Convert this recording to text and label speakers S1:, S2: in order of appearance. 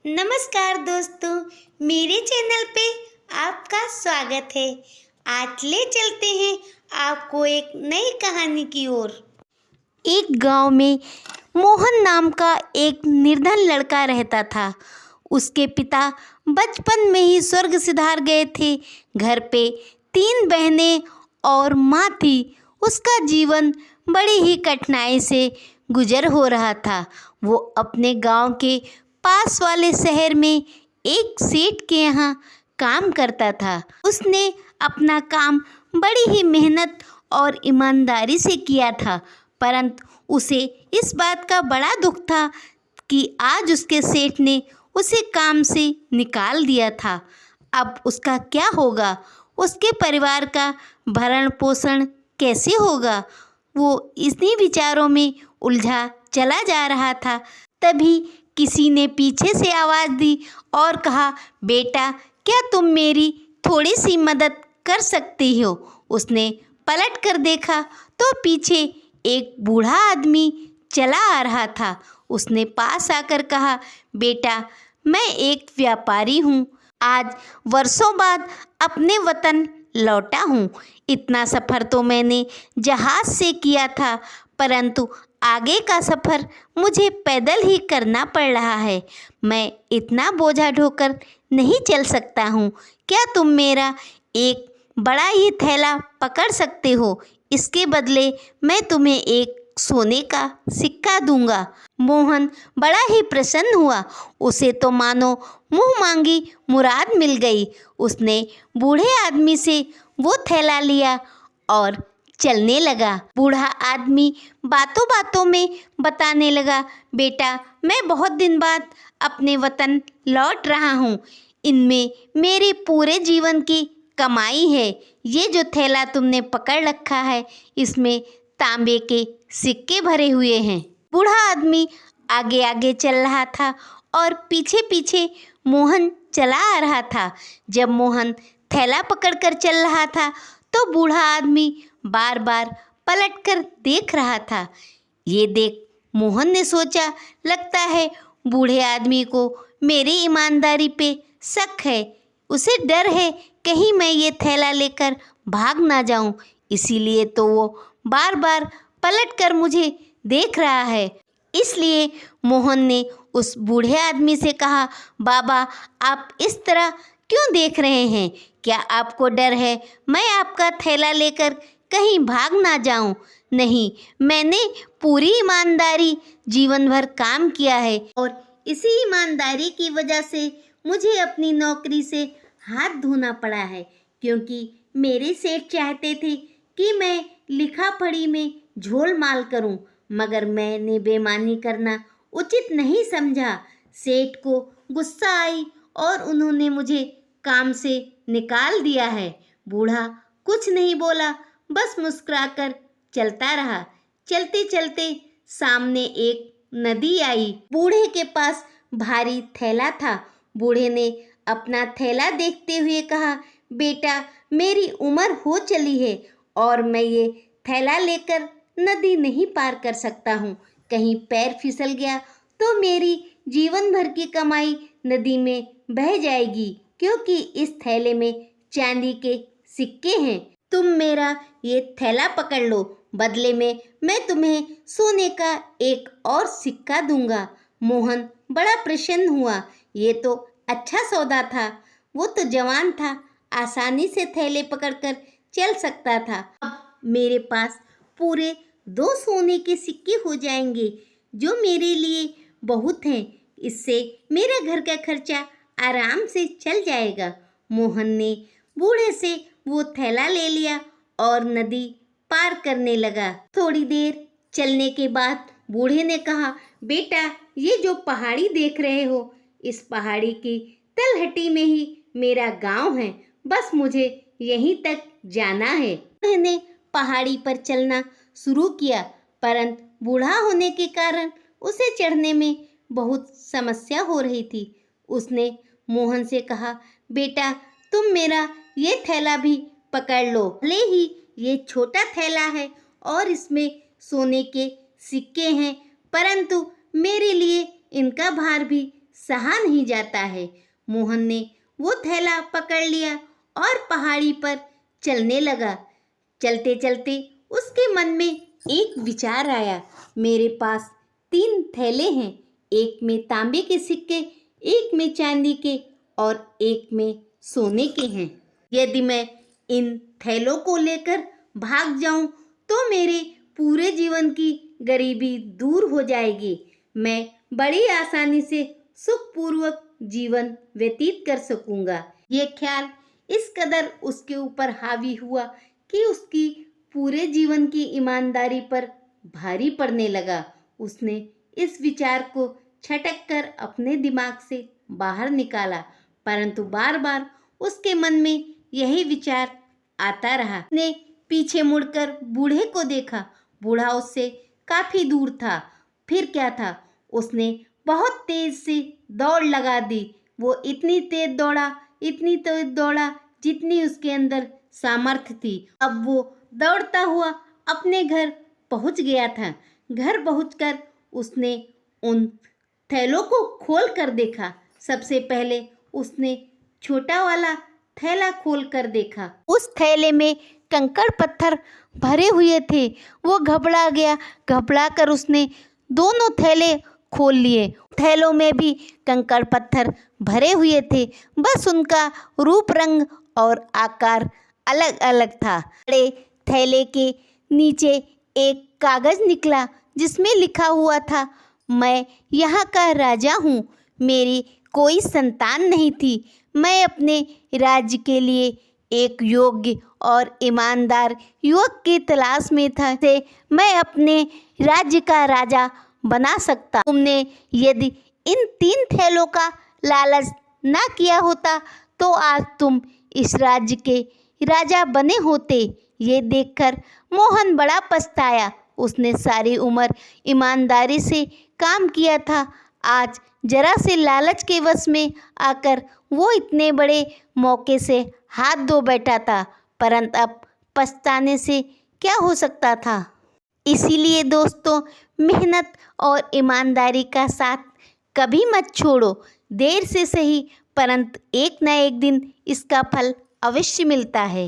S1: नमस्कार दोस्तों, मेरे चैनल पे आपका स्वागत है। आज ले चलते हैं आपको एक नई कहानी की ओर। एक गांव में मोहन नाम का एक निर्धन लड़का रहता था। उसके पिता बचपन में ही स्वर्ग सिधार गए थे। घर पे 3 बहनें और माँ थी। उसका जीवन बड़ी ही कठिनाई से गुजर हो रहा था। वो अपने गांव के पास वाले शहर में एक सेठ के यहाँ काम करता था। उसने अपना काम बड़ी ही मेहनत और ईमानदारी से किया था, परंतु उसे इस बात का बड़ा दुख था कि आज उसके सेठ ने उसे काम से निकाल दिया था। अब उसका क्या होगा? उसके परिवार का भरण पोषण कैसे होगा? वो इन्हीं विचारों में उलझा चला जा रहा था। तभी किसी ने पीछे से आवाज़ दी और कहा, बेटा, क्या तुम मेरी थोड़ी सी मदद कर सकती हो? उसने पलट कर देखा तो पीछे एक बूढ़ा आदमी चला आ रहा था। उसने पास आकर कहा, बेटा, मैं एक व्यापारी हूँ। आज वर्षों बाद अपने वतन लौटा हूँ। इतना सफ़र तो मैंने जहाज़ से किया था, परंतु आगे का सफ़र मुझे पैदल ही करना पड़ रहा है। मैं इतना बोझा ढोकर नहीं चल सकता हूँ। क्या तुम मेरा एक बड़ा ही थैला पकड़ सकते हो? इसके बदले मैं तुम्हें एक सोने का सिक्का दूंगा। मोहन बड़ा ही प्रसन्न हुआ। उसे तो मानो मुँह मांगी मुराद मिल गई। उसने बूढ़े आदमी से वो थैला लिया और चलने लगा। बूढ़ा आदमी बातों बातों में बताने लगा, बेटा, मैं बहुत दिन बाद अपने वतन लौट रहा हूँ। इनमें मेरे पूरे जीवन की कमाई है। ये जो थैला तुमने पकड़ रखा है, इसमें तांबे के सिक्के भरे हुए हैं। बूढ़ा आदमी आगे आगे चल रहा था और पीछे पीछे मोहन चला आ रहा था। जब मोहन थैला पकड़कर चल रहा था तो बूढ़ा आदमी बार बार पलटकर देख रहा था। ये देख मोहन ने सोचा, लगता है बूढ़े आदमी को मेरी ईमानदारी पे शक है। उसे डर है कहीं मैं ये थैला लेकर भाग ना जाऊं, इसीलिए तो वो बार बार पलटकर मुझे देख रहा है। इसलिए मोहन ने उस बूढ़े आदमी से कहा, बाबा, आप इस तरह क्यों देख रहे हैं? क्या आपको डर है मैं आपका थैला लेकर कहीं भाग ना जाऊं? नहीं, मैंने पूरी ईमानदारी जीवन भर काम किया है और इसी ईमानदारी की वजह से मुझे अपनी नौकरी से हाथ धोना पड़ा है, क्योंकि मेरे सेठ चाहते थे कि मैं लिखा पढ़ी में झोल माल करूं, मगर मैंने बेईमानी करना उचित नहीं समझा। सेठ को गुस्सा आई और उन्होंने मुझे काम से निकाल दिया है। बूढ़ा कुछ नहीं बोला, बस मुस्कुराकर चलता रहा। चलते चलते सामने एक नदी आई। बूढ़े के पास भारी थैला था। बूढ़े ने अपना थैला देखते हुए कहा, बेटा, मेरी उम्र हो चली है और मैं ये थैला लेकर नदी नहीं पार कर सकता हूँ। कहीं पैर फिसल गया तो मेरी जीवन भर की कमाई नदी में बह जाएगी, क्योंकि इस थैले में चांदी के सिक्के हैं। तुम मेरा ये थैला पकड़ लो, बदले में मैं तुम्हें सोने का एक और सिक्का दूंगा। मोहन बड़ा प्रसन्न हुआ। ये तो अच्छा सौदा था। वो तो जवान था, आसानी से थैले पकड़कर चल सकता था। अब मेरे पास पूरे 2 सोने के सिक्के हो जाएंगे, जो मेरे लिए बहुत हैं। इससे मेरा घर का खर्चा आराम से चल जाएगा। मोहन ने बूढ़े से वो थैला ले लिया और नदी पार करने लगा। थोड़ी देर चलने के बाद बूढ़े ने कहा, बेटा, ये जो पहाड़ी देख रहे हो, इस पहाड़ी की तलहटी में ही मेरा गांव है। बस मुझे यहीं तक जाना है। मैंने पहाड़ी पर चलना शुरू किया, परंतु बूढ़ा होने के कारण उसे चढ़ने में बहुत समस्या हो रही थी। उसने मोहन से कहा, बेटा, तुम मेरा ये थैला भी पकड़ लो। भले ही ये छोटा थैला है और इसमें सोने के सिक्के हैं, परंतु मेरे लिए इनका भार भी सहा नहीं जाता है। मोहन ने वो थैला पकड़ लिया और पहाड़ी पर चलने लगा। चलते चलते उसके मन में एक विचार आया। मेरे पास 3 थैले हैं, एक में तांबे के सिक्के, एक में चांदी के और एक में सोने के हैं। यदि मैं इन थैलों को लेकर भाग जाऊं तो मेरे पूरे जीवन की गरीबी दूर हो जाएगी। मैं बड़ी आसानी से सुखपूर्वक जीवन व्यतीत कर सकूंगा। ये ख्याल इस कदर उसके ऊपर हावी हुआ कि उसकी पूरे जीवन की ईमानदारी पर भारी पड़ने लगा। उसने इस विचार को छटक कर अपने दिमाग से बाहर निकाला, परंतु बार बार उसके मन में यही विचार आता रहा। उसने पीछे मुड़कर बूढ़े को देखा। बूढ़ा उससे काफी दूर था। फिर क्या था, उसने बहुत तेज से दौड़ लगा दी। वो इतनी तेज दौड़ा जितनी उसके अंदर सामर्थ्य थी। अब वो दौड़ता हुआ अपने घर पहुंच गया था। घर पहुंचकर उसने उन थैलों को खोल कर देखा। सबसे पहले उसने छोटा वाला थैला खोल कर देखा। उस थैले में कंकड़ पत्थर भरे हुए थे। वो घबरा गया। घबरा कर उसने दोनों थैले खोल लिए। थैलों में भी कंकड़ पत्थर भरे हुए थे, बस उनका रूप रंग और आकार अलग अलग था। बड़े थैले के नीचे एक कागज निकला जिसमें लिखा हुआ था, मैं यहाँ का राजा हूँ। मेरी कोई संतान नहीं थी। मैं अपने राज्य के लिए एक योग्य और ईमानदार युवक की तलाश में था से मैं अपने राज्य का राजा बना सकता। तुमने यदि इन 3 थैलों का लालच ना किया होता तो आज तुम इस राज्य के राजा बने होते। ये देखकर मोहन बड़ा पछताया। उसने सारी उम्र ईमानदारी से काम किया था। आज जरा से लालच के वश में आकर वो इतने बड़े मौके से हाथ धो बैठा था, परंतु अब पछताने से क्या हो सकता था। इसीलिए दोस्तों, मेहनत और ईमानदारी का साथ कभी मत छोड़ो। देर से सही, परंतु एक न एक दिन इसका फल अवश्य मिलता है।